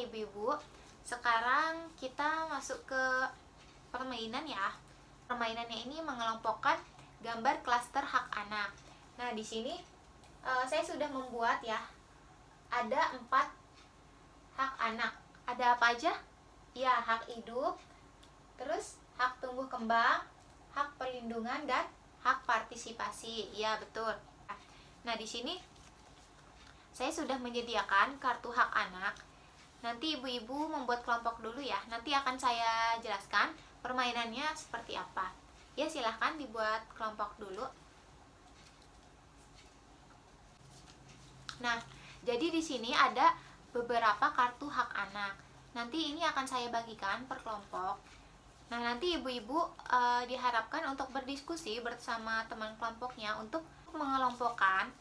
ibu-ibu, sekarang kita masuk ke permainan ya. Permainannya ini mengelompokkan gambar klaster hak anak. Nah, di sini saya sudah membuat ya. Ada 4 hak anak. Ada apa aja? Ya, hak hidup, terus hak tumbuh kembang, hak perlindungan, dan hak partisipasi. Ya, betul. Nah, di sini saya sudah menyediakan kartu hak anak. Nanti ibu-ibu membuat kelompok dulu ya. Nanti akan saya jelaskan permainannya seperti apa. Ya, silahkan dibuat kelompok dulu. Nah, jadi di sini ada beberapa kartu hak anak. Nanti ini akan saya bagikan per kelompok. Nah, nanti ibu-ibu diharapkan untuk berdiskusi bersama teman kelompoknya untuk mengelompokkan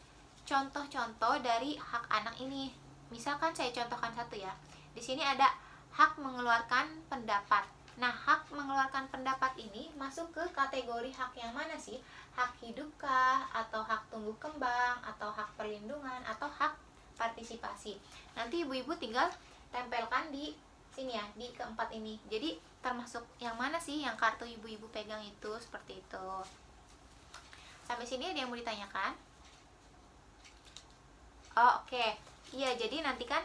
contoh-contoh dari hak anak ini. Misalkan saya contohkan satu ya. Di sini ada hak mengeluarkan pendapat. Nah, hak mengeluarkan pendapat ini masuk ke kategori hak yang mana sih? Hak hidupkah, atau hak tumbuh kembang, atau hak perlindungan, atau hak partisipasi. Nanti ibu-ibu tinggal tempelkan di sini ya, di keempat ini. Jadi termasuk yang mana sih yang kartu ibu-ibu pegang itu, seperti itu. Sampai sini ada yang mau ditanyakan? Oh, oke. Iya, jadi nanti kan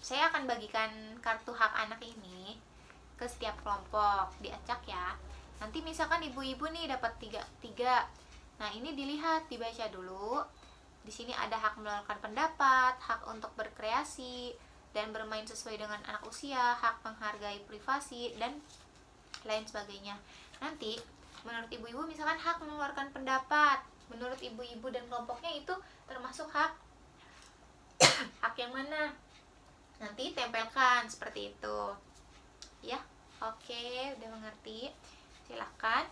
saya akan bagikan kartu hak anak ini ke setiap kelompok, diacak ya. Nanti misalkan ibu-ibu nih dapat tiga. Nah, ini dilihat, dibaca dulu. Di sini ada hak mengeluarkan pendapat, hak untuk berkreasi dan bermain sesuai dengan anak usia, hak menghargai privasi, dan lain sebagainya. Nanti menurut ibu-ibu misalkan hak mengeluarkan pendapat, menurut ibu-ibu dan kelompoknya itu termasuk hak yang mana? Nanti tempelkan seperti itu. Ya, oke, udah mengerti. Silahkan.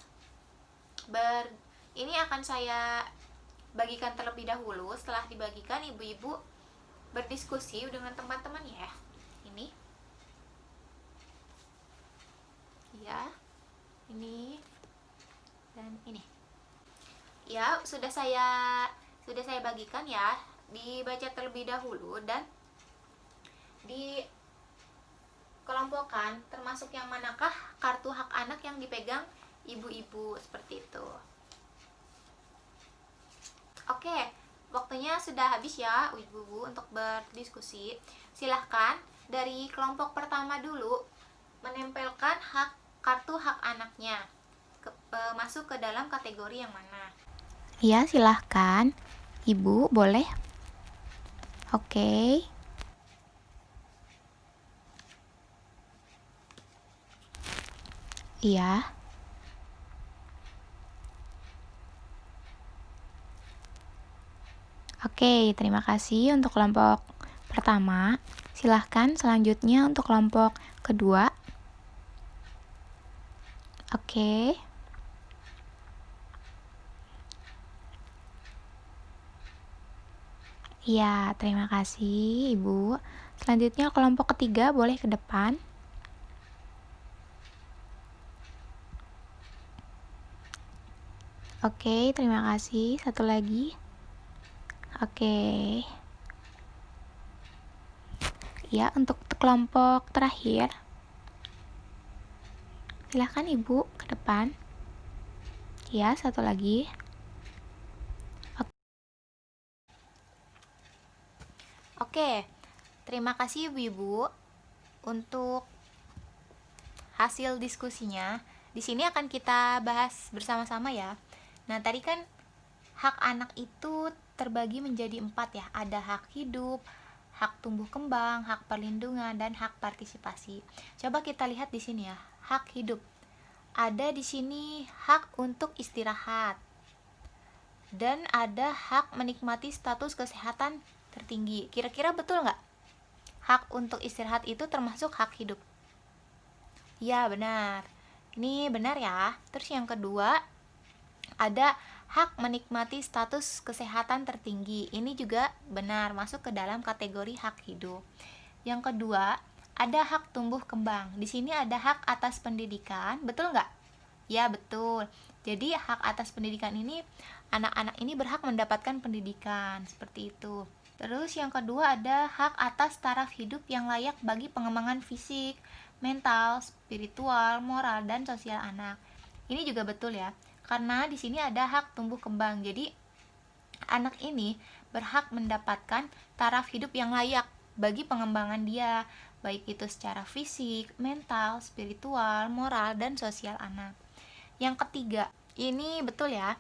Ini akan saya bagikan terlebih dahulu. Setelah dibagikan, ibu-ibu berdiskusi dengan teman-teman ya. Ini. Ya. Ini. Dan ini. Ya, sudah saya bagikan ya. Dibaca terlebih dahulu dan dikelompokkan termasuk yang manakah kartu hak anak yang dipegang ibu-ibu, seperti itu. Oke, waktunya sudah habis ya ibu-ibu untuk berdiskusi. Silahkan dari kelompok pertama dulu menempelkan kartu hak anaknya masuk ke dalam kategori yang mana. Iya, silahkan. Ibu, boleh? Oke. Iya. Oke, terima kasih untuk kelompok pertama. Silahkan selanjutnya untuk kelompok kedua. Oke. Iya, terima kasih Ibu. Selanjutnya kelompok ketiga boleh ke depan. Oke, terima kasih. Satu lagi. Oke. Ya, untuk kelompok terakhir. Silahkan Ibu ke depan. Ya, satu lagi. Oke, terima kasih ibu-ibu untuk hasil diskusinya. Di sini akan kita bahas bersama-sama ya. Nah, tadi kan hak anak itu terbagi menjadi 4 ya. Ada hak hidup, hak tumbuh kembang, hak perlindungan, dan hak partisipasi. Coba kita lihat di sini ya. Hak hidup. Ada di sini hak untuk istirahat. Dan ada hak menikmati status kesehatan tertinggi. Kira-kira betul nggak? Hak untuk istirahat itu termasuk hak hidup. Ya, benar. Ini benar ya. Terus yang kedua, ada hak menikmati status kesehatan tertinggi. Ini juga benar, masuk ke dalam kategori hak hidup. Yang kedua, ada hak tumbuh kembang. Di sini ada hak atas pendidikan. Betul nggak? Ya, betul. Jadi hak atas pendidikan ini, anak-anak ini berhak mendapatkan pendidikan. Seperti itu. Terus yang kedua ada hak atas taraf hidup yang layak bagi pengembangan fisik, mental, spiritual, moral, dan sosial anak. Ini juga betul ya, karena di sini ada hak tumbuh kembang. Jadi anak ini berhak mendapatkan taraf hidup yang layak bagi pengembangan dia, baik itu secara fisik, mental, spiritual, moral, dan sosial anak. Yang ketiga, ini betul ya.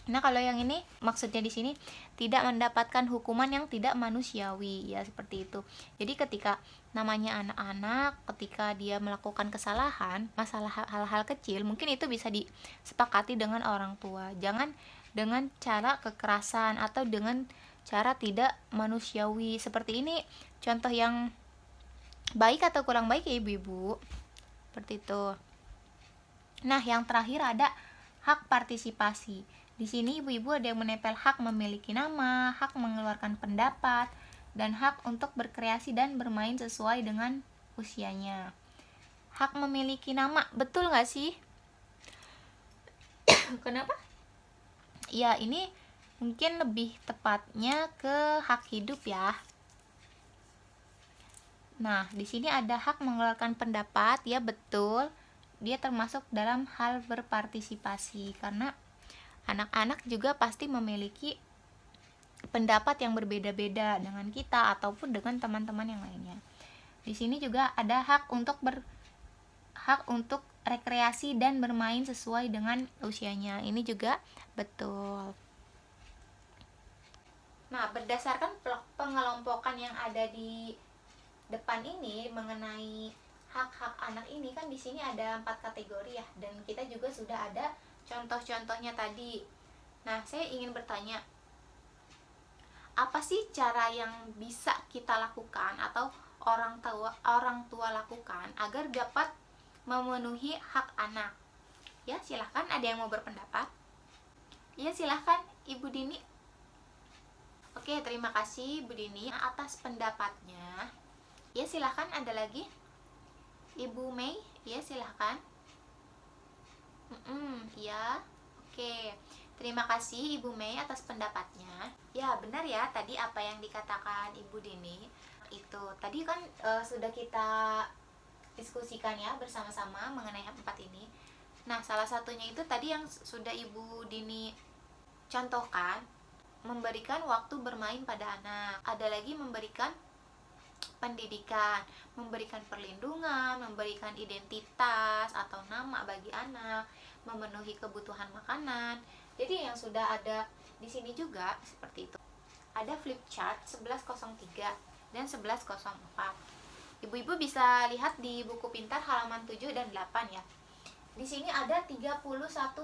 Nah, kalau yang ini maksudnya di sini tidak mendapatkan hukuman yang tidak manusiawi, ya seperti itu. Jadi ketika namanya anak-anak, ketika dia melakukan kesalahan, masalah hal-hal kecil, mungkin itu bisa disepakati dengan orang tua. Jangan dengan cara kekerasan atau dengan cara tidak manusiawi. Seperti ini contoh yang baik atau kurang baik ya ibu-ibu. Seperti itu. Nah, yang terakhir ada hak partisipasi. Di sini ibu-ibu ada yang menempel hak memiliki nama, hak mengeluarkan pendapat, dan hak untuk berkreasi dan bermain sesuai dengan usianya. Hak memiliki nama, betul nggak sih? Kenapa? Ya, ini mungkin lebih tepatnya ke hak hidup ya. Nah, di sini ada hak mengeluarkan pendapat, ya betul. Dia termasuk dalam hal berpartisipasi karena anak-anak juga pasti memiliki pendapat yang berbeda-beda dengan kita ataupun dengan teman-teman yang lainnya. Di sini juga ada hak untuk rekreasi dan bermain sesuai dengan usianya. Ini juga betul. Nah, berdasarkan pengelompokan yang ada di depan ini mengenai hak-hak anak ini, kan di sini ada 4 kategori ya, dan kita juga sudah ada contoh-contohnya tadi. Nah, saya ingin bertanya, apa sih cara yang bisa kita lakukan atau orang tua lakukan agar dapat memenuhi hak anak? Ya, silahkan, ada yang mau berpendapat? Ya, silahkan Ibu Dini. Oke, terima kasih Bu Dini atas pendapatnya. Ya, silahkan, ada lagi? Ibu Mei, ya silahkan. Ya, oke. Terima kasih Ibu Mei atas pendapatnya. Ya, benar ya tadi apa yang dikatakan Ibu Dini. Itu tadi kan sudah kita diskusikan ya bersama-sama mengenai hak 4 ini. Nah, salah satunya itu tadi yang sudah Ibu Dini contohkan, memberikan waktu bermain pada anak. Ada lagi memberikan pendidikan, memberikan perlindungan, memberikan identitas atau nama bagi anak, memenuhi kebutuhan makanan. Jadi yang sudah ada di sini juga seperti itu. Ada flip chart 1103 dan 1104. Ibu-ibu bisa lihat di buku pintar halaman 7 dan 8 ya. Di sini ada 31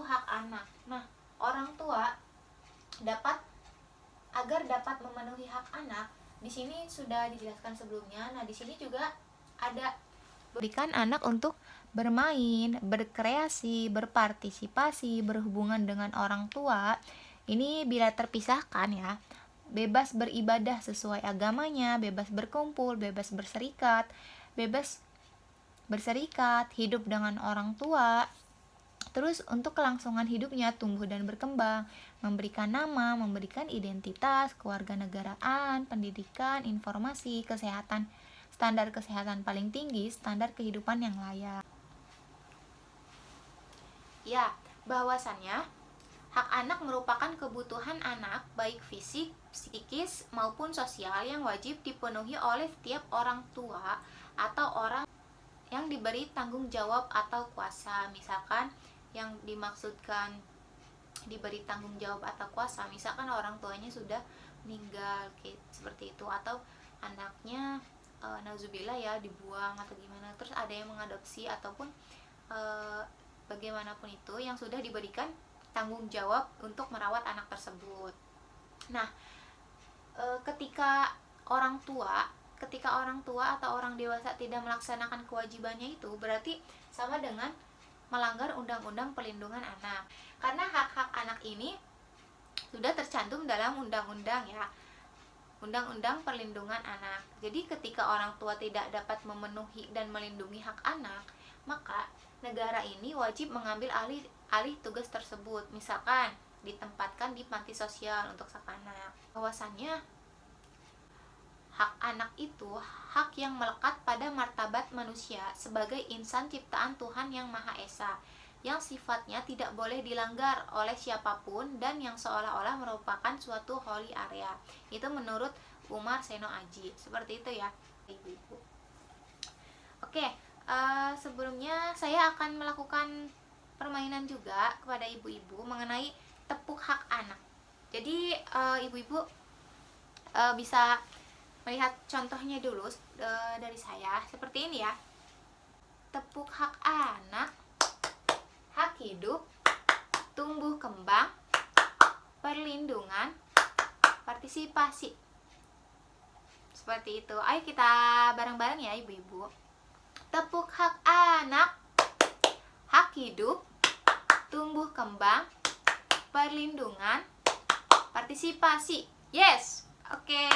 hak anak. Nah, orang tua agar dapat memenuhi hak anak, di sini sudah dijelaskan sebelumnya. Nah, di sini juga ada berikan anak untuk bermain, berkreasi, berpartisipasi, berhubungan dengan orang tua. Ini bila terpisahkan ya. Bebas beribadah sesuai agamanya, bebas berkumpul, bebas berserikat, hidup dengan orang tua. Terus untuk kelangsungan hidupnya tumbuh dan berkembang, memberikan nama, memberikan identitas, kewarganegaraan, pendidikan, informasi, kesehatan, standar kesehatan paling tinggi, standar kehidupan yang layak. Ya, bahwasannya hak anak merupakan kebutuhan anak baik fisik, psikis maupun sosial yang wajib dipenuhi oleh setiap orang tua atau orang yang diberi tanggung jawab atau kuasa. Misalkan yang dimaksudkan diberi tanggung jawab atau kuasa, misalkan orang tuanya sudah meninggal seperti itu, atau anaknya nauzubillah ya dibuang atau gimana, terus ada yang mengadopsi ataupun bagaimanapun itu yang sudah diberikan tanggung jawab untuk merawat anak tersebut. Nah, ketika orang tua atau orang dewasa tidak melaksanakan kewajibannya itu berarti sama dengan melanggar undang-undang perlindungan anak. Karena hak-hak anak ini sudah tercantum dalam undang-undang ya. Undang-undang perlindungan anak. Jadi ketika orang tua tidak dapat memenuhi dan melindungi hak anak, maka negara ini wajib mengambil alih tugas tersebut. Misalkan ditempatkan di panti sosial untuk sang anak. Bahwasannya anak itu hak yang melekat pada martabat manusia sebagai insan ciptaan Tuhan Yang Maha Esa, yang sifatnya tidak boleh dilanggar oleh siapapun dan yang seolah-olah merupakan suatu holy area. Itu menurut Umar Seno Aji. Seperti itu ya, ibu-ibu. Oke, sebelumnya saya akan melakukan permainan juga kepada ibu-ibu mengenai tepuk hak anak. Jadi ibu-ibu bisa melihat contohnya dulu dari saya seperti ini ya. Tepuk hak anak, hak hidup, tumbuh kembang, perlindungan, partisipasi. Seperti itu. Ayo kita bareng-bareng ya ibu-ibu. Tepuk hak anak, hak hidup, tumbuh kembang, perlindungan, partisipasi. Yes. Oke.